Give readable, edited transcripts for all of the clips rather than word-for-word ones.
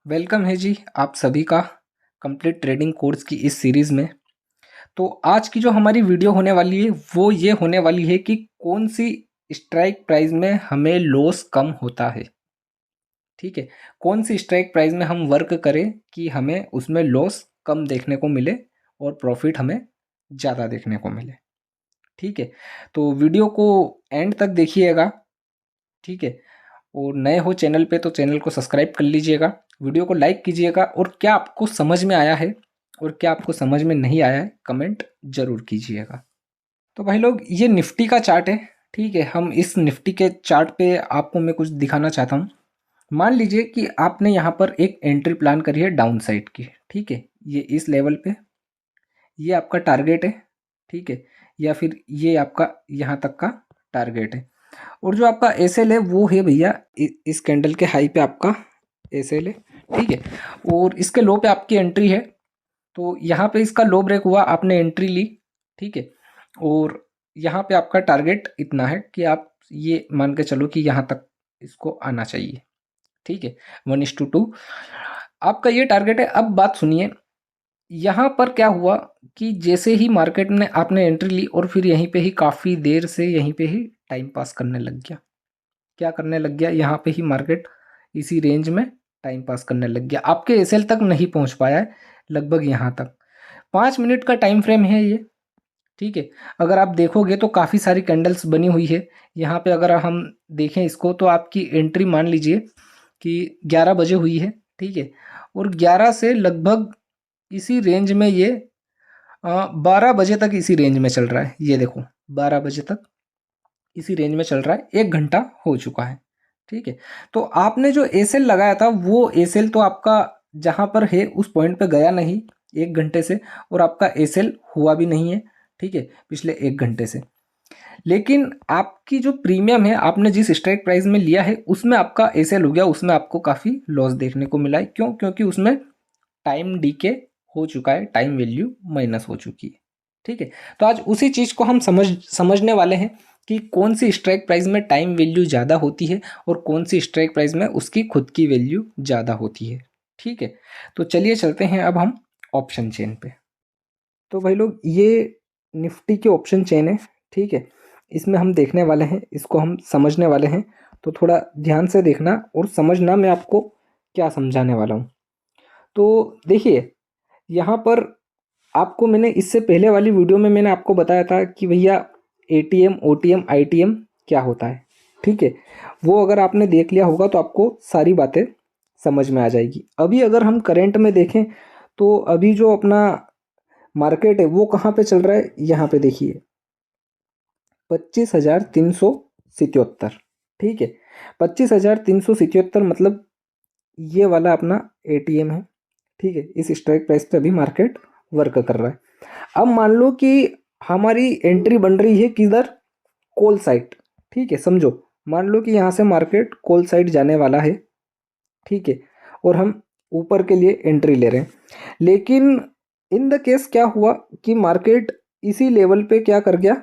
Welcome है जी आप सभी का कंप्लीट ट्रेडिंग कोर्स की इस सीरीज़ में। तो आज की जो हमारी वीडियो होने वाली है वो ये होने वाली है कि कौन सी स्ट्राइक प्राइस में हमें लॉस कम होता है। ठीक है, कौन सी स्ट्राइक प्राइस में हम वर्क करें कि हमें उसमें लॉस कम देखने को मिले और प्रॉफिट हमें ज़्यादा देखने को मिले। ठीक है, तो वीडियो को एंड तक देखिएगा। ठीक है, और नए हो चैनल पे तो चैनल को सब्सक्राइब कर लीजिएगा, वीडियो को लाइक कीजिएगा और क्या आपको समझ में आया है और क्या आपको समझ में नहीं आया है कमेंट ज़रूर कीजिएगा। तो भाई लोग ये निफ्टी का चार्ट है। ठीक है, हम इस निफ्टी के चार्ट पे आपको मैं कुछ दिखाना चाहता हूँ। मान लीजिए कि आपने यहाँ पर एक एंट्री प्लान करी है डाउन साइड की। ठीक है, ये इस लेवल पे ये आपका टारगेट है। ठीक है, या फिर ये आपका यहाँ तक का टारगेट है और जो आपका एसएल है वो है भैया इस कैंडल के हाई पे आपका एसएल है। ठीक है, और इसके लो पे आपकी एंट्री है। तो यहाँ पे इसका लो ब्रेक हुआ, आपने एंट्री ली। ठीक है, और यहाँ पे आपका टारगेट इतना है कि आप ये मान के चलो कि यहाँ तक इसको आना चाहिए। ठीक है, 1:2 आपका ये टारगेट है। अब बात सुनिए, यहाँ पर क्या हुआ कि जैसे ही मार्केट में आपने एंट्री ली और फिर यहीं पे ही काफ़ी देर से यहीं पे ही टाइम पास करने लग गया। क्या करने लग गया, यहाँ पे ही मार्केट इसी रेंज में टाइम पास करने लग गया। आपके एसएल तक नहीं पहुँच पाया है, लगभग यहाँ तक 5 मिनट का टाइम फ्रेम है ये। ठीक है, अगर आप देखोगे तो काफ़ी सारी कैंडल्स बनी हुई है यहाँ पे। अगर हम देखें इसको तो आपकी एंट्री मान लीजिए कि 11 बजे हुई है। ठीक है, और 11 से लगभग इसी रेंज में ये 12 बजे तक इसी रेंज में चल रहा है। ये देखो 12 बजे तक इसी रेंज में चल रहा है, 1 घंटा हो चुका है। ठीक है, तो आपने जो एसएल लगाया था वो एसएल तो आपका जहाँ पर है उस पॉइंट पे गया नहीं 1 घंटे से, और आपका एसएल हुआ भी नहीं है। ठीक है, पिछले 1 घंटे से। लेकिन आपकी जो प्रीमियम है, आपने जिस स्ट्राइक प्राइस में लिया है उसमें आपका एसएल हो गया, उसमें आपको काफ़ी लॉस देखने को मिला है। क्यों? क्योंकि उसमें टाइम डीके हो चुका है, टाइम वैल्यू माइनस हो चुकी है। ठीक है, तो आज उसी चीज़ को हम समझने वाले हैं कि कौन सी स्ट्राइक प्राइस में टाइम वैल्यू ज़्यादा होती है और कौन सी स्ट्राइक प्राइस में उसकी खुद की वैल्यू ज़्यादा होती है। ठीक है, तो चलिए चलते हैं अब हम ऑप्शन चेन पे। तो भाई लोग ये निफ्टी की ऑप्शन चेन है। ठीक है, इसमें हम देखने वाले हैं, इसको हम समझने वाले हैं। तो थोड़ा ध्यान से देखना और समझना मैं आपको क्या समझाने वाला हूँ। तो देखिए, यहाँ पर आपको मैंने इससे पहले वाली वीडियो में मैंने आपको बताया था कि भैया एटीएम ओटीएम आईटीएम क्या होता है। ठीक है, वो अगर आपने देख लिया होगा तो आपको सारी बातें समझ में आ जाएगी। अभी अगर हम करंट में देखें तो अभी जो अपना मार्केट है वो कहाँ पे चल रहा है, यहाँ पे देखिए 25,377। ठीक है, 25,377 मतलब ये वाला अपना एटीएम है। ठीक है, इस स्ट्राइक प्राइस पे अभी मार्केट वर्क कर रहा है। अब मान लो कि हमारी एंट्री बन रही है किधर, कॉल साइड। ठीक है, समझो मान लो कि यहाँ से मार्केट कॉल साइड जाने वाला है। ठीक है, और हम ऊपर के लिए एंट्री ले रहे हैं। लेकिन इन द केस क्या हुआ कि मार्केट इसी लेवल पे क्या कर गया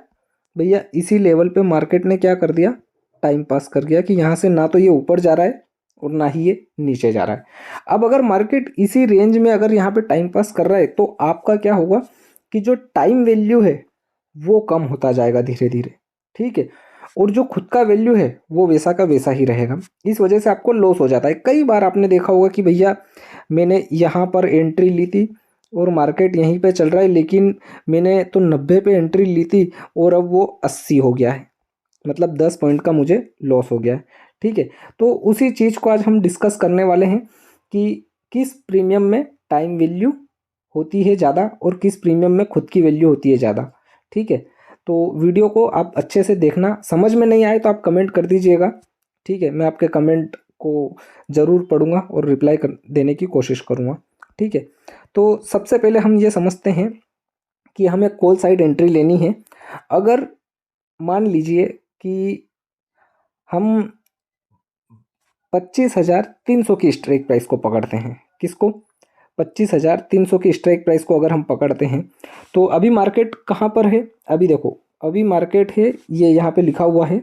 भैया, इसी लेवल पे मार्केट ने क्या कर दिया, टाइम पास कर गया कि यहाँ से ना तो ये ऊपर जा रहा है और ना ही ये नीचे जा रहा है। अब अगर मार्केट इसी रेंज में अगर यहाँ पे टाइम पास कर रहा है तो आपका क्या होगा कि जो टाइम वैल्यू है वो कम होता जाएगा धीरे धीरे। ठीक है, और जो खुद का वैल्यू है वो वैसा का वैसा ही रहेगा। इस वजह से आपको लॉस हो जाता है। कई बार आपने देखा होगा कि भैया मैंने यहाँ पर एंट्री ली थी और मार्केट यहीं पे चल रहा है, लेकिन मैंने तो 90 पे एंट्री ली थी और अब वो 80 हो गया है, मतलब 10 पॉइंट का मुझे लॉस हो गया है। ठीक है, तो उसी चीज़ को आज हम डिस्कस करने वाले हैं कि किस प्रीमियम में टाइम वैल्यू होती है ज़्यादा और किस प्रीमियम में खुद की वैल्यू होती है ज़्यादा। ठीक है, तो वीडियो को आप अच्छे से देखना, समझ में नहीं आए तो आप कमेंट कर दीजिएगा। ठीक है, मैं आपके कमेंट को ज़रूर पढ़ूंगा और रिप्लाई देने की कोशिश करूँगा। ठीक है, तो सबसे पहले हम ये समझते हैं कि हमें कॉल साइड एंट्री लेनी है। अगर मान लीजिए कि हम 25,300 की स्ट्राइक प्राइस को पकड़ते हैं, किसको, 25,300 की स्ट्राइक प्राइस को अगर हम पकड़ते हैं तो अभी मार्केट कहाँ पर है, अभी देखो अभी मार्केट है ये यहाँ पे लिखा हुआ है।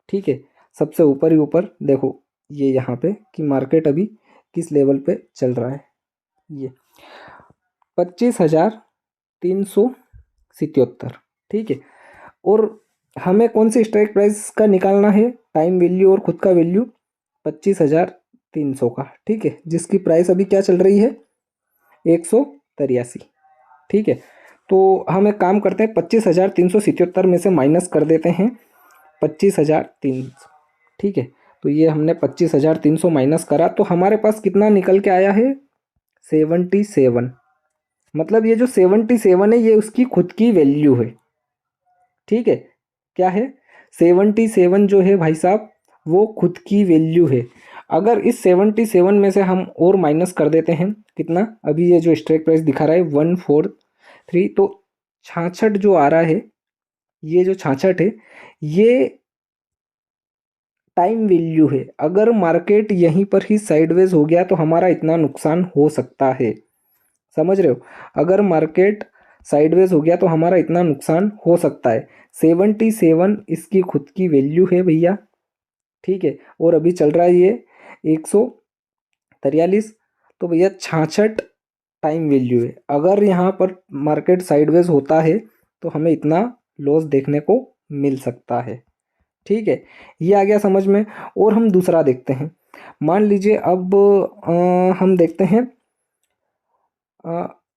ठीक है, सबसे ऊपर ही ऊपर देखो ये यहाँ पे कि मार्केट अभी किस लेवल पे चल रहा है, ये 25,377। ठीक है, और हमें कौन सी स्ट्राइक प्राइस का निकालना है, टाइम वैल्यू और खुद का वैल्यू 25,300 का। ठीक है, जिसकी प्राइस अभी क्या चल रही है, 183। ठीक है, तो हम एक काम करते हैं, 25,377 में से माइनस कर देते हैं 25,300। ठीक है, तो ये हमने 25,300 माइनस करा तो हमारे पास कितना निकल के आया है, 77। मतलब ये जो 77 है ये उसकी खुद की वैल्यू है। ठीक है, क्या है, 77 जो है भाई साहब वो खुद की वैल्यू है। अगर इस 77 में से हम और माइनस कर देते हैं कितना, अभी ये जो स्ट्राइक प्राइस दिखा रहा है 143, तो 66 जो आ रहा है, ये जो 66 है ये टाइम वैल्यू है। अगर मार्केट यहीं पर ही साइडवेज हो गया तो हमारा इतना नुकसान हो सकता है, समझ रहे हो। अगर मार्केट साइडवेज हो गया तो हमारा इतना नुकसान हो सकता है। 77 इसकी खुद की वैल्यू है भैया। ठीक है, और अभी चल रहा है ये 143, तो भैया 66 टाइम वैल्यू है। अगर यहाँ पर मार्केट साइडवेज होता है तो हमें इतना लॉस देखने को मिल सकता है। ठीक है, ये आ गया समझ में। और हम दूसरा देखते हैं, मान लीजिए अब हम देखते हैं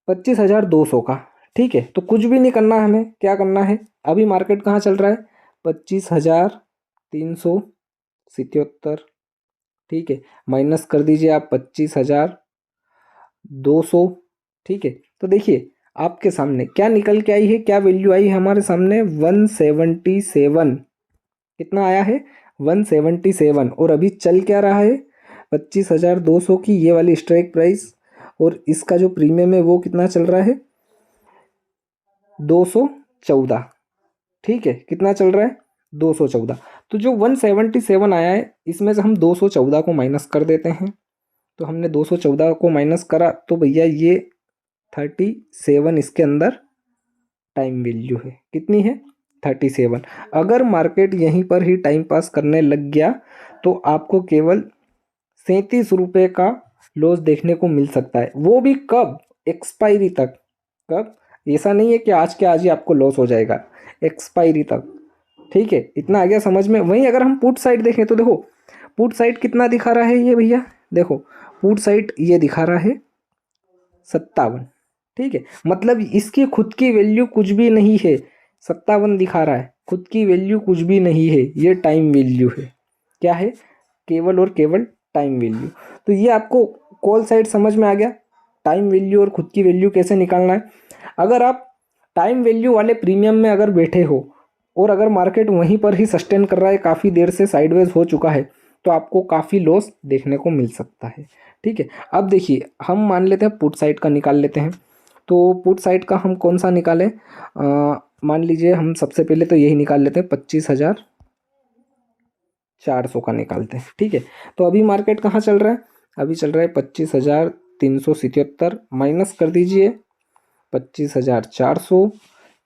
25,200 का। ठीक है, तो कुछ भी नहीं करना है, हमें क्या करना है, अभी मार्केट कहाँ चल रहा है, 25,377। ठीक है, माइनस कर दीजिए आप 25,200। ठीक है, तो देखिए आपके सामने क्या निकल के आई है, क्या वैल्यू आई है हमारे सामने, 177। कितना आया है, 177। और अभी चल क्या रहा है, 25,200 की ये वाली स्ट्राइक प्राइस, और इसका जो प्रीमियम है वो कितना चल रहा है, 214। ठीक है, कितना चल रहा है, 214। तो जो 177 आया है इसमें से हम 214 को माइनस कर देते हैं। तो हमने 214 को माइनस करा तो भैया ये 37 इसके अंदर टाइम वैल्यू है। कितनी है, 37। अगर मार्केट यहीं पर ही टाइम पास करने लग गया तो आपको केवल 37 रुपये का लॉस देखने को मिल सकता है, वो भी कब, एक्सपायरी तक। कब, ऐसा नहीं है कि आज के आज ही आपको लॉस हो जाएगा, एक्सपायरी तक। ठीक है, इतना आ गया समझ में। वहीं अगर हम पुट साइड देखें तो देखो पुट साइड कितना दिखा रहा है ये भैया, देखो पुट साइड ये दिखा रहा है 57। ठीक है, मतलब इसकी खुद की वैल्यू कुछ भी नहीं है, 57 दिखा रहा है, खुद की वैल्यू कुछ भी नहीं है, ये टाइम वैल्यू है। क्या है, केवल और केवल टाइम वैल्यू। तो ये आपको कॉल साइड समझ में आ गया, टाइम वैल्यू और खुद की वैल्यू कैसे निकालना है। अगर आप टाइम वैल्यू वाले प्रीमियम में अगर बैठे हो और अगर मार्केट वहीं पर ही सस्टेन कर रहा है, काफ़ी देर से साइडवेज हो चुका है, तो आपको काफ़ी लॉस देखने को मिल सकता है। ठीक है, अब देखिए हम मान लेते हैं पुट साइड का निकाल लेते हैं। तो पुट साइड का हम कौन सा निकालें, मान लीजिए हम सबसे पहले तो यही निकाल लेते हैं, 25,400 का निकालते हैं। ठीक है, तो अभी मार्केट कहाँ चल रहा है, अभी चल रहा है 25,377, माइनस कर दीजिए 25,400,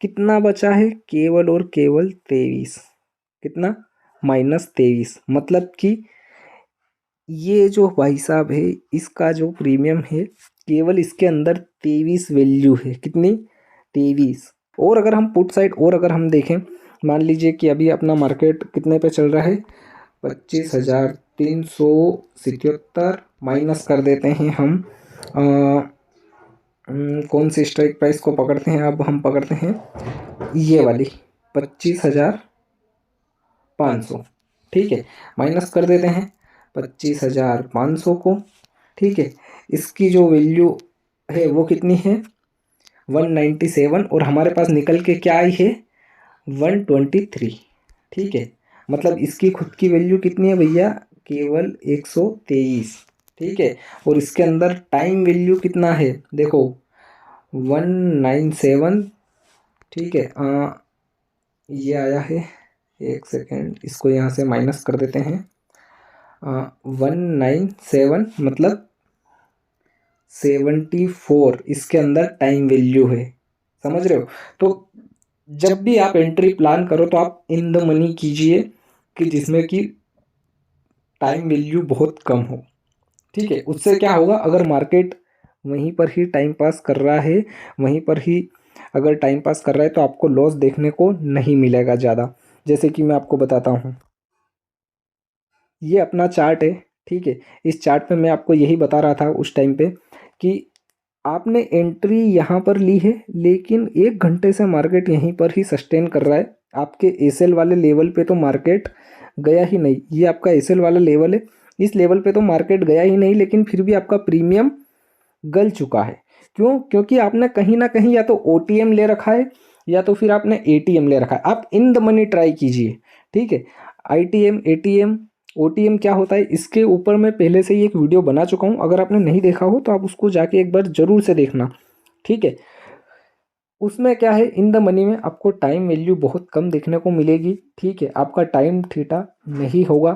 कितना बचा है, केवल और केवल 23। कितना, -23। मतलब कि ये जो भाई साहब है इसका जो प्रीमियम है केवल इसके अंदर 23 वैल्यू है। कितनी, 23। और अगर हम पुट साइड और अगर हम देखें, मान लीजिए कि अभी अपना मार्केट कितने पे चल रहा है, 25,377, माइनस कर देते हैं हम कौन सी स्ट्राइक प्राइस को पकड़ते हैं, अब हम पकड़ते हैं ये वाली 25,500। ठीक है, माइनस कर देते हैं 25,500 को। ठीक है, इसकी जो वैल्यू है वो कितनी है, 197, और हमारे पास निकल के क्या आई है, 123। ठीक है, मतलब इसकी खुद की वैल्यू कितनी है भैया, केवल 123। ठीक है, और इसके अंदर टाइम वैल्यू कितना है, देखो 197। ठीक है, ये आया है, एक सेकेंड इसको यहाँ से माइनस कर देते हैं, 197 मतलब 74 इसके अंदर टाइम वैल्यू है, समझ रहे हो। तो जब भी आप एंट्री प्लान करो तो आप इन द मनी कीजिए कि जिसमें कि टाइम वैल्यू बहुत कम हो। ठीक है। उससे क्या होगा, अगर मार्केट वहीं पर ही टाइम पास कर रहा है, वहीं पर ही अगर टाइम पास कर रहा है तो आपको लॉस देखने को नहीं मिलेगा ज़्यादा। जैसे कि मैं आपको बताता हूँ, ये अपना चार्ट है, ठीक है। इस चार्ट पे मैं आपको यही बता रहा था उस टाइम पे कि आपने एंट्री यहाँ पर ली है, लेकिन 1 घंटे से मार्केट यहीं पर ही सस्टेन कर रहा है। आपके एसएल वाले लेवल पे तो मार्केट गया ही नहीं। ये आपका एसएल वाला लेवल है, इस लेवल पे तो मार्केट गया ही नहीं, लेकिन फिर भी आपका प्रीमियम गल चुका है। क्यों? क्योंकि आपने कहीं ना कहीं या तो ओटीएम ले रखा है या तो फिर आपने एटीएम ले रखा है। आप इन द मनी ट्राई कीजिए, ठीक है। आईटीएम, एटीएम, ओटीएम क्या होता है, इसके ऊपर मैं पहले से ही एक वीडियो बना चुका हूँ। अगर आपने नहीं देखा हो तो आप उसको जाके एक बार ज़रूर से देखना, ठीक है। उसमें क्या है, इन द मनी में आपको टाइम वैल्यू बहुत कम देखने को मिलेगी, ठीक है। आपका टाइम थीटा नहीं होगा,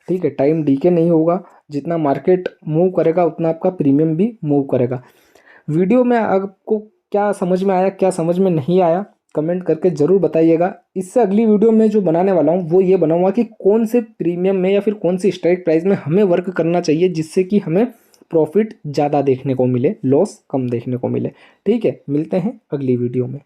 ठीक है। टाइम डीके नहीं होगा। जितना मार्केट मूव करेगा उतना आपका प्रीमियम भी मूव करेगा। वीडियो में आपको क्या समझ में आया, क्या समझ में नहीं आया, कमेंट करके ज़रूर बताइएगा। इससे अगली वीडियो में जो बनाने वाला हूँ वो ये बनाऊंगा कि कौन से प्रीमियम में या फिर कौन सी स्ट्राइक प्राइस में हमें वर्क करना चाहिए जिससे कि हमें प्रॉफिट ज़्यादा देखने को मिले, लॉस कम देखने को मिले। ठीक है, मिलते हैं अगली वीडियो में।